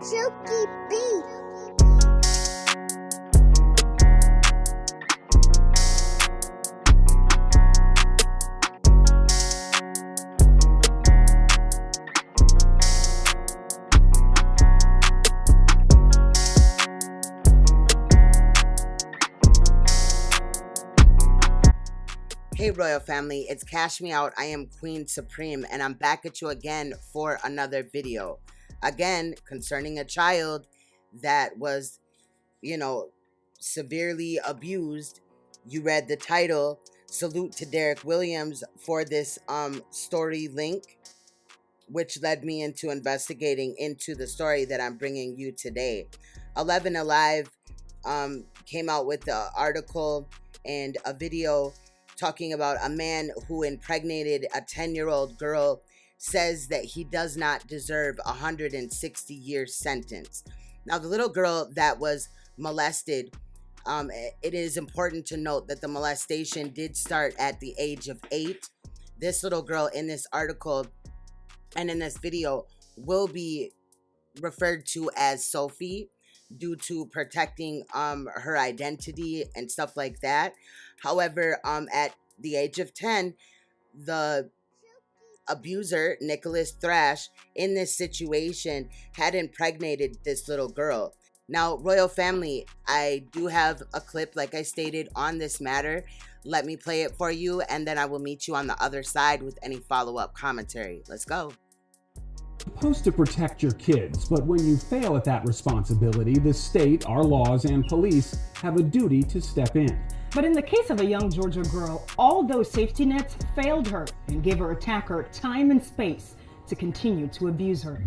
Silky Beat. Hey Royal Family, it's Cash Me Out. I am Queen Supreme and I'm back at you again for another video. Again, concerning a child that was, severely abused. You read the title. Salute to Derek Williams for this story link, which led me into investigating into the story that I'm bringing you today. 11 Alive came out with an article and a video talking about a man who impregnated a 10-year-old girl, says that he does not deserve a 160-year sentence. Now, the little girl that was molested, it is important to note that the molestation did start at the age of 8. This little girl in this article and in this video will be referred to as Sophie due to protecting her identity and stuff like that. However, at the age of 10, the abuser, Nicholas Thrash, in this situation had impregnated this little girl. Now, Royal Family, I do have a clip, like I stated, on this matter. Let me play it for you, and then I will meet you on the other side with any follow-up commentary. Let's go. Supposed to protect your kids, but when you fail at that responsibility, the state, our laws, and police have a duty to step in. But in the case of a young Georgia girl, all those safety nets failed her and gave her attacker time and space to continue to abuse her.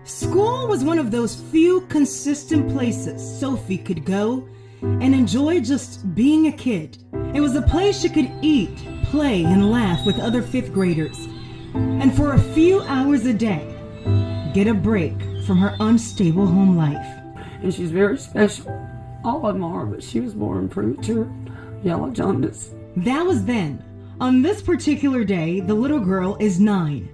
School was one of those few consistent places Sophie could go and enjoy just being a kid. It was a place she could eat, play, and laugh with other 5th graders. And for a few hours a day, get a break from her unstable home life. And she's very special. All of them are, but she was born premature, yellow jaundice. That was then. On this particular day, the little girl is 9.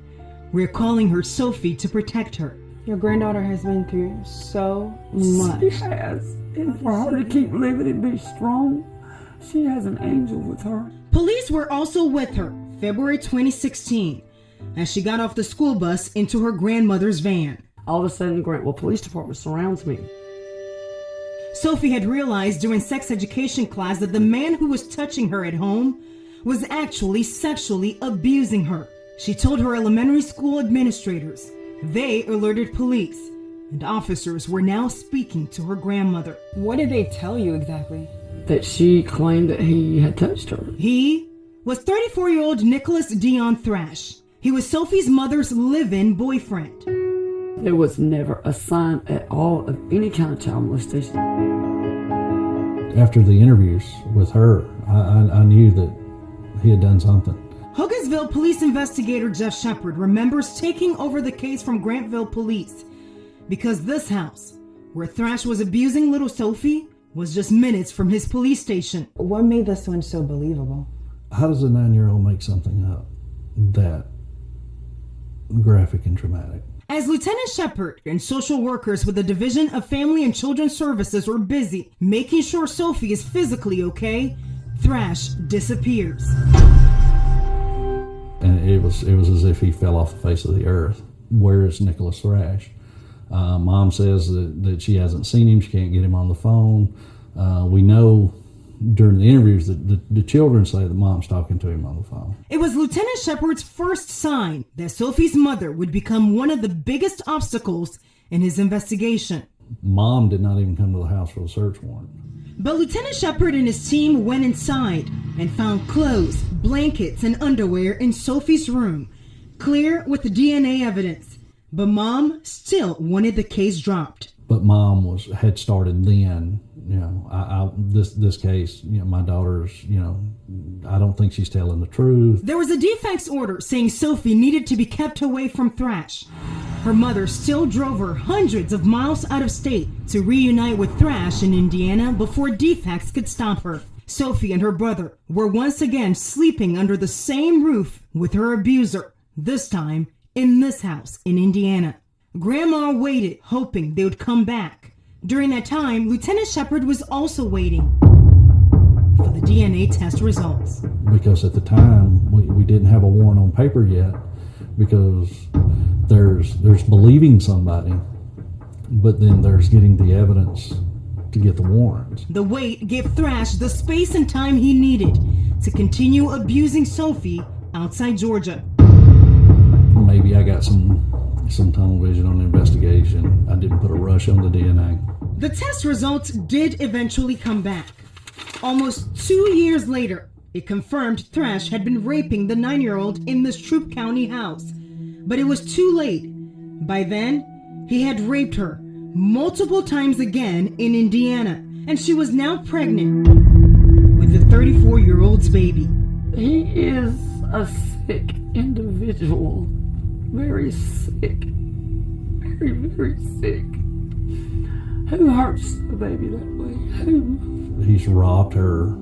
We're calling her Sophie to protect her. Your granddaughter has been through so much. She has. And for her to keep living and be strong, she has an angel with her. Police were also with her February 2016 as she got off the school bus into her grandmother's van. All of a sudden, Grantville Police Department surrounds me. Sophie had realized during sex education class that the man who was touching her at home was actually sexually abusing her. She told her elementary school administrators. They alerted police, and officers were now speaking to her grandmother. What did they tell you exactly? That she claimed that he had touched her. He was 34-year-old Nicholas Dion Thrash. He was Sophie's mother's live-in boyfriend. There was never a sign at all of any kind of child molestation. After the interviews with her, I knew that he had done something. Hogansville police investigator Jeff Shepard remembers taking over the case from Grantville police because this house, where Thrash was abusing little Sophie, was just minutes from his police station. What made this one so believable? How does a 9-year-old make something up that graphic and traumatic? As Lieutenant Shepard and social workers with the Division of Family and Children's Services were busy making sure Sophie is physically okay, Thrash disappears. And it was as if he fell off the face of the earth. Where is Nicholas Thrash? Mom says that she hasn't seen him. She can't get him on the phone. We know during the interviews that the children say that Mom's talking to him on the phone. It was Lieutenant Shepard's first sign that Sophie's mother would become one of the biggest obstacles in his investigation. Mom did not even come to the house for a search warrant. But Lieutenant Shepard and his team went inside and found clothes, blankets, and underwear in Sophie's room, clear with the DNA evidence. But Mom still wanted the case dropped. But Mom had started then. This case, my daughter's, I don't think she's telling the truth. There was a defense order saying Sophie needed to be kept away from Thrash. Her mother still drove her hundreds of miles out of state to reunite with Thrash in Indiana before defects could stop her. Sophie and her brother were once again sleeping under the same roof with her abuser, this time in this house in Indiana. Grandma waited, hoping they would come back. During that time, Lieutenant Shepard was also waiting for the DNA test results. Because at the time, we didn't have a warrant on paper yet, because there's believing somebody, but then there's getting the evidence to get the warrant. The wait gave Thrash the space and time he needed to continue abusing Sophie outside Georgia. Maybe I got some tunnel vision on the investigation. I didn't put a rush on the DNA. The test results did eventually come back. Almost 2 years later, it confirmed Thrash had been raping the 9-year-old in the Stroop County house. But it was too late. By then, he had raped her multiple times again in Indiana, and she was now pregnant with the 34-year-old's baby. He is a sick individual. Very sick. Very, very sick. Who hurts the baby that way? Who? He's robbed her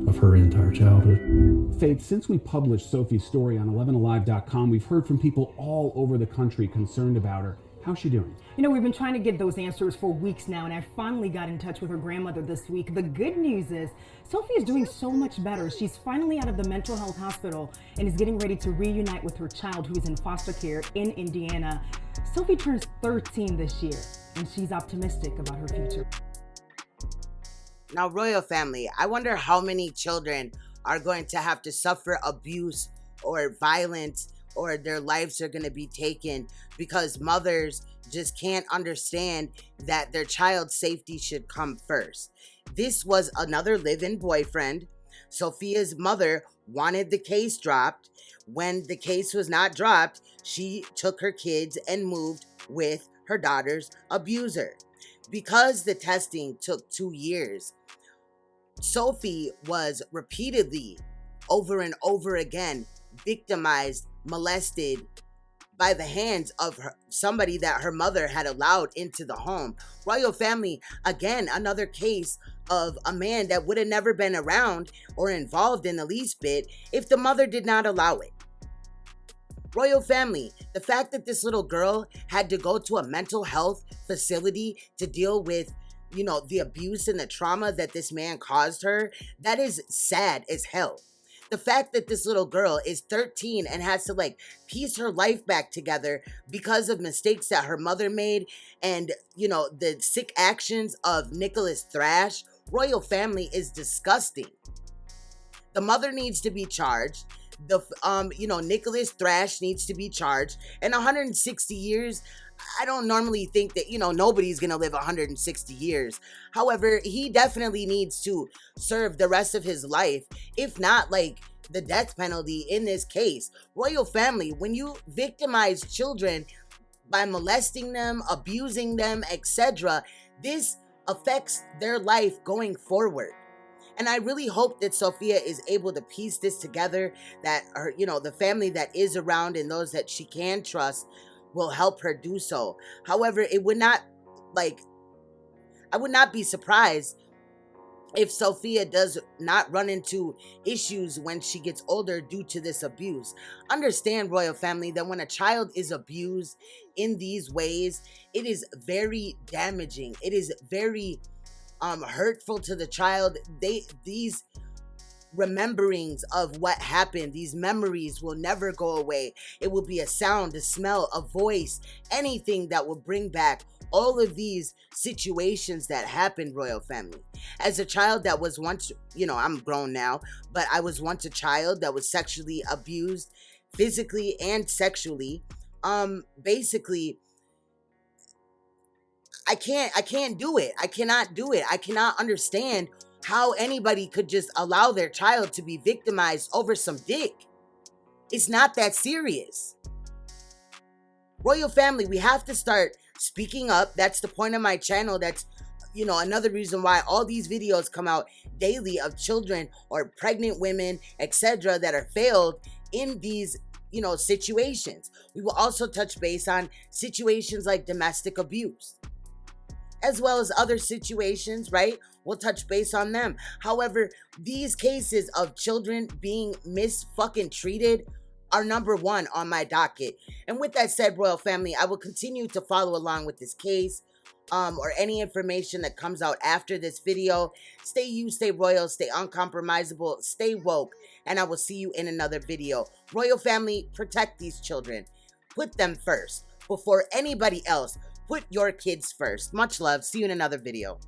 of her entire childhood. Faith, since we published Sophie's story on 11alive.com, we've heard from people all over the country concerned about her. How's she doing? You know, we've been trying to get those answers for weeks now, and I finally got in touch with her grandmother this week. The good news is Sophie is doing so much better. She's finally out of the mental health hospital and is getting ready to reunite with her child who is in foster care in Indiana. Sophie turns 13 this year, and she's optimistic about her future. Now, royal family, I wonder how many children are going to have to suffer abuse or violence, or their lives are going to be taken because mothers just can't understand that their child's safety should come first. This was another live-in boyfriend. Sophia's mother wanted the case dropped. When the case was not dropped, she took her kids and moved with her daughter's abuser. Because the testing took 2 years, Sophie was repeatedly, over and over again, victimized, molested by the hands of somebody that her mother had allowed into the home. Royal family, again, another case of a man that would have never been around or involved in the least bit if the mother did not allow it. Royal family, the fact that this little girl had to go to a mental health facility to deal with, the abuse and the trauma that this man caused her, that is sad as hell. The fact that this little girl is 13 and has to piece her life back together because of mistakes that her mother made and, the sick actions of Nicholas Thrash, royal family, is disgusting. The mother needs to be charged. Nicholas Thrash needs to be charged. And 160 years, I don't normally think that, nobody's going to live 160 years. However, he definitely needs to serve the rest of his life, if not the death penalty in this case. Royal family, when you victimize children by molesting them, abusing them, etc., this affects their life going forward. And I really hope that Sophia is able to piece this together, that her, the family that is around and those that she can trust will help her do so. However, I would not be surprised if Sophia does not run into issues when she gets older due to this abuse. Understand, royal family, that when a child is abused in these ways, it is very damaging. It is very hurtful to the child. These rememberings of what happened, these memories will never go away. It will be a sound, a smell, a voice, anything that will bring back all of these situations that happened, royal family. As a child that was once, I'm grown now, but I was once a child that was sexually abused, physically and sexually. Basically, I can't do it. I cannot do it. I cannot understand how anybody could just allow their child to be victimized over some dick. It's not that serious. Royal family, we have to start speaking up. That's the point of my channel. That's, another reason why all these videos come out daily of children or pregnant women, etc., that are failed in these, situations. We will also touch base on situations like domestic abuse, as well as other situations, right? We'll touch base on them. However, these cases of children being mis-fucking-treated are number one on my docket. And with that said, royal family, I will continue to follow along with this case, or any information that comes out after this video. Stay you, stay royal, stay uncompromisable, stay woke, and I will see you in another video. Royal family, protect these children. Put them first before anybody else. Put your kids first. Much love. See you in another video.